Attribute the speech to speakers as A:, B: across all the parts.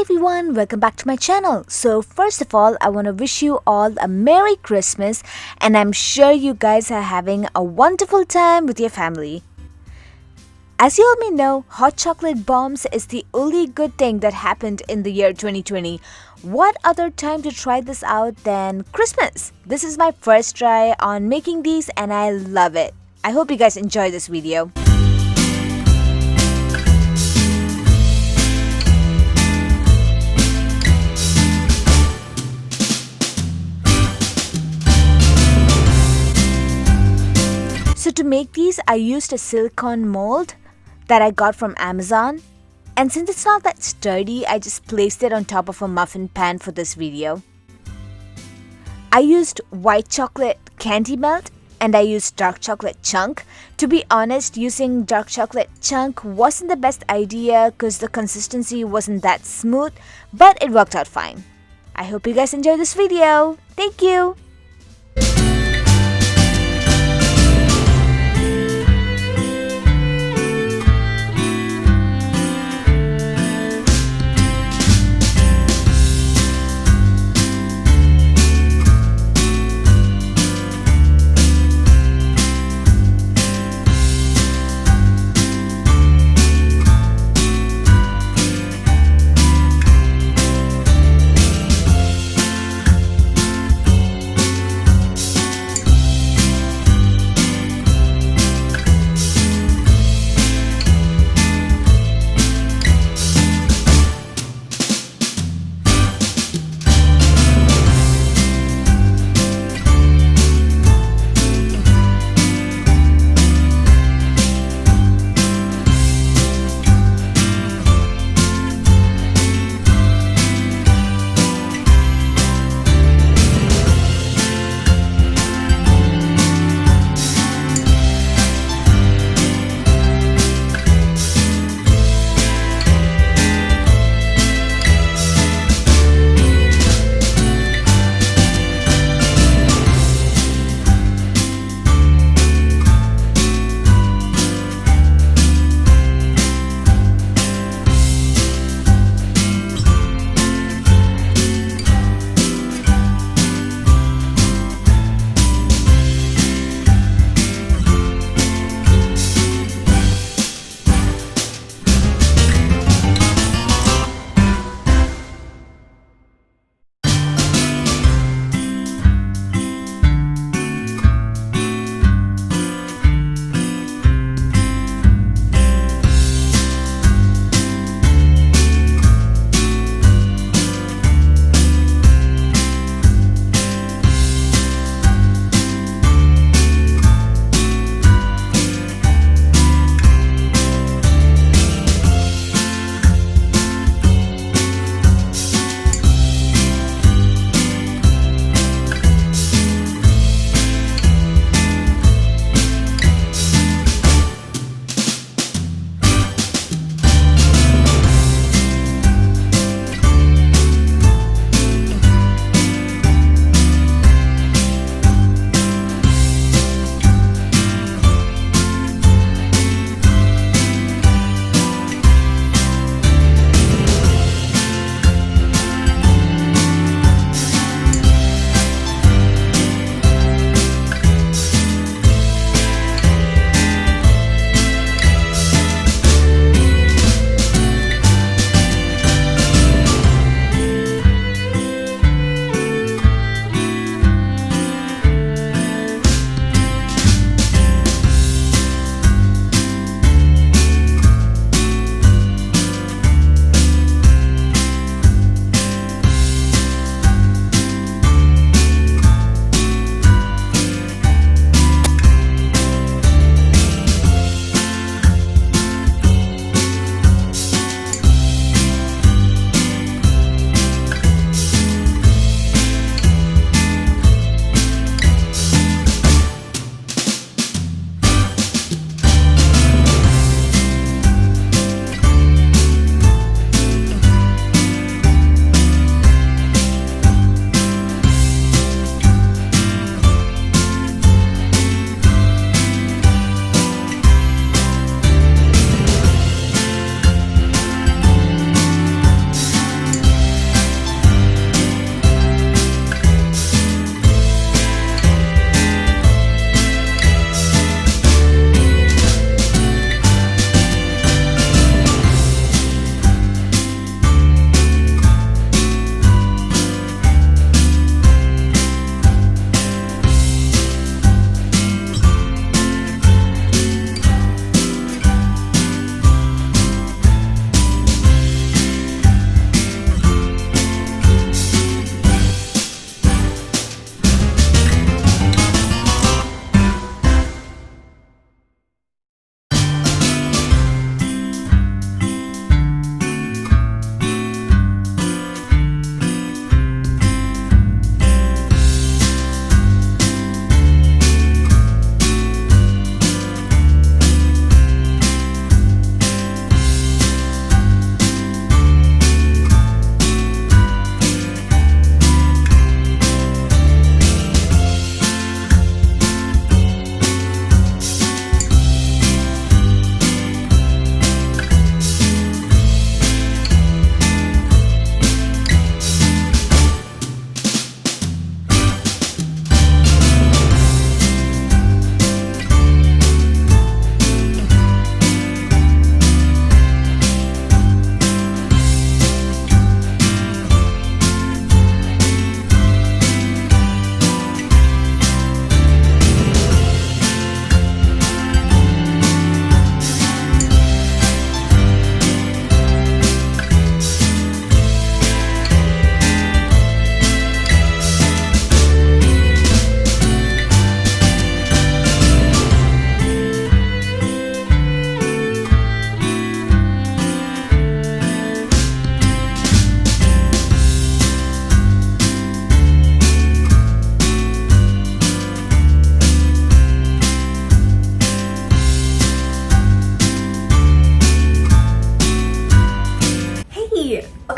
A: everyone, welcome back to my channel. So first of all, I want to wish you all a Merry Christmas, and I'm sure you guys are having a wonderful time with your family. As you all may know, hot chocolate bombs is the only good thing that happened in the year 2020. What other time to try this out than Christmas? This is my first try on making these and I love it. I hope you guys enjoy this video. So to make these, I used a silicone mold that I got from Amazon. And since it's not that sturdy, I just placed it on top of a muffin pan for this video. I used white chocolate candy melt and I used dark chocolate chunk. To be honest, using dark chocolate chunk wasn't the best idea because the consistency wasn't that smooth, but it worked out fine. I hope you guys enjoyed this video. Thank you!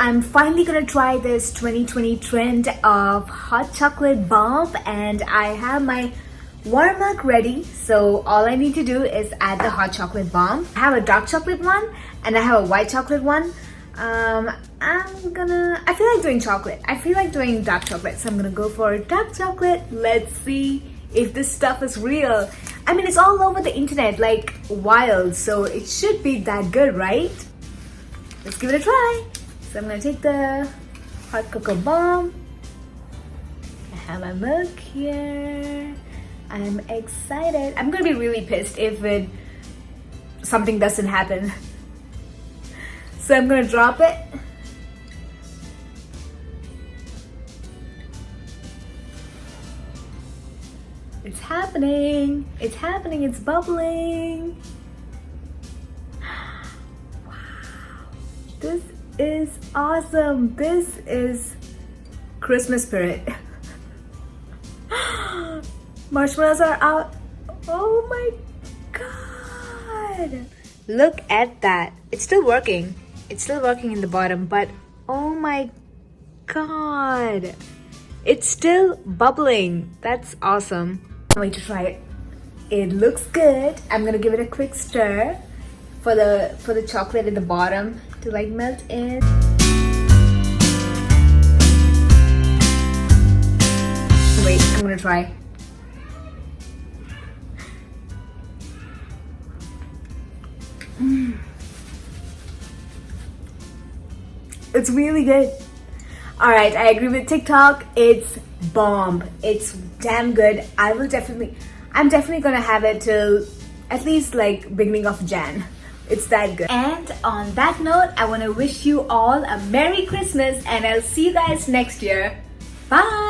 A: I'm finally gonna try this 2020 trend of hot chocolate bomb, and I have my warm milk ready. So all I need to do is add the hot chocolate bomb. I have a dark chocolate one and I have a white chocolate one. I feel like doing chocolate. I feel like doing dark chocolate, so I'm gonna go for dark chocolate. Let's see if this stuff is real. I mean, it's all over the internet like wild, so it should be that good, right? Let's give it a try. So I'm gonna take the hot cocoa bomb. I have my milk here. I'm excited. I'm gonna be really pissed if something doesn't happen. So I'm gonna drop it. It's happening. It's happening. It's bubbling. Wow. This is awesome. This is Christmas spirit. Marshmallows are out. Oh my god. Look at that. It's still working. It's still working in the bottom, but oh my god. It's still bubbling. That's awesome. I'm going to try it. It looks good. I'm gonna give it a quick stir for the chocolate at the bottom to like melt in. Wait, I'm gonna try. It's really good. Alright, I agree with TikTok. It's bomb. It's damn good. I'm definitely gonna have it till at least like beginning of Jan. It's that good. And on that note, I want to wish you all a Merry Christmas, and I'll see you guys next year. Bye!